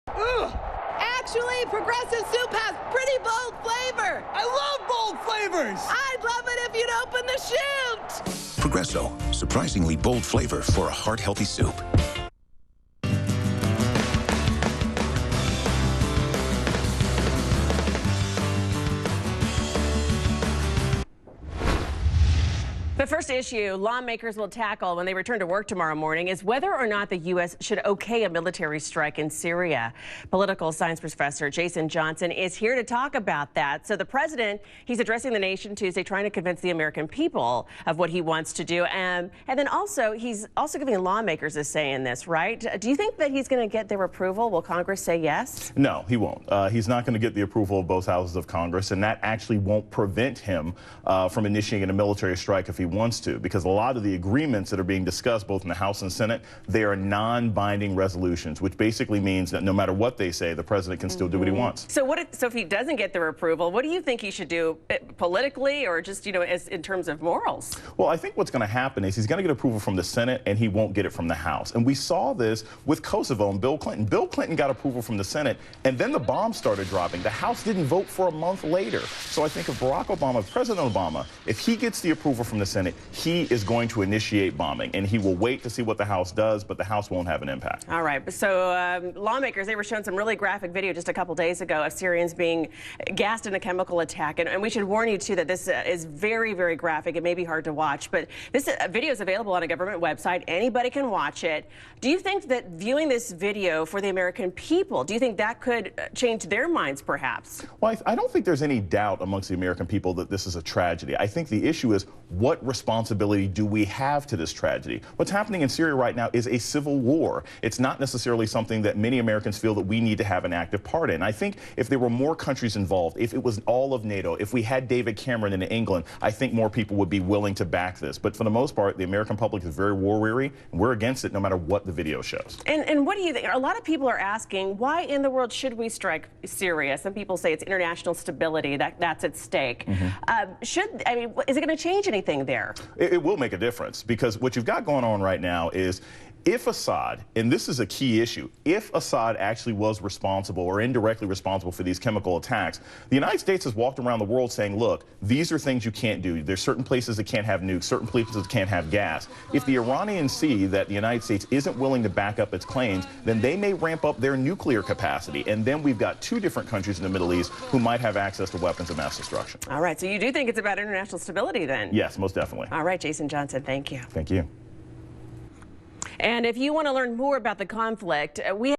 Ugh. Actually, Progressive Soup has pretty bold flavor. I love bold flavors. I'd love it if you'd open the chute. Progresso, surprisingly bold flavor for a heart-healthy soup. The first issue lawmakers will tackle when they return to work tomorrow morning is whether or not the U.S. should okay a military strike in Syria. Political science professor Jason Johnson is here to talk about that. So the president, he's addressing the nation Tuesday, trying to convince the American people of what he wants to do. And then also, he's also giving lawmakers a say in this, right? Do you think that he's going to get their approval? Will Congress say yes? No, he won't. He's not going to get the approval of both houses of Congress, and that actually won't prevent him from initiating a military strike if he wants to, because a lot of the agreements that are being discussed both in the House and Senate, they are non-binding resolutions, which basically means that no matter what they say, the president can still do what he wants. So if he doesn't get their approval, what do you think he should do politically, or just, in terms of morals? Well, I think what's going to happen is he's going to get approval from the Senate and he won't get it from the House. And we saw this with Kosovo and Bill Clinton. Bill Clinton got approval from the Senate, and then the bombs started dropping. The House didn't vote for a month later. So I think if Barack Obama, President Obama, if he gets the approval from the Senate, he is going to initiate bombing, and he will wait to see what the House does, but the House won't have an impact. All right. So lawmakers, they were shown some really graphic video just a couple days ago of Syrians being gassed in a chemical attack. And we should warn you, too, that this is very, very graphic. It may be hard to watch, but this video is available on a government website. Anybody can watch it. Do you think that viewing this video for the American people, do you think that could change their minds, perhaps? Well, I don't think there's any doubt amongst the American people that this is a tragedy. I think the issue is, what responsibility do we have to this tragedy? What's happening in Syria right now is a civil war. It's not necessarily something that many Americans feel that we need to have an active part in. I think if there were more countries involved, if it was all of NATO, if we had David Cameron in England, I think more people would be willing to back this. But for the most part, the American public is very war-weary, and we're against it no matter what the video shows. And what do you think? A lot of people are asking, why in the world should we strike Syria? Some people say it's international stability that's at stake. Is it going to change anything there? It will make a difference, because what you've got going on right now is, if Assad, and this is a key issue, if Assad actually was responsible or indirectly responsible for these chemical attacks, the United States has walked around the world saying, look, these are things you can't do. There's certain places that can't have nukes, certain places that can't have gas. If the Iranians see that the United States isn't willing to back up its claims, then they may ramp up their nuclear capacity. And then we've got two different countries in the Middle East who might have access to weapons of mass destruction. All right, so you do think it's about international stability then? Yes, most definitely. All right, Jason Johnson, thank you. Thank you. And if you want to learn more about the conflict, we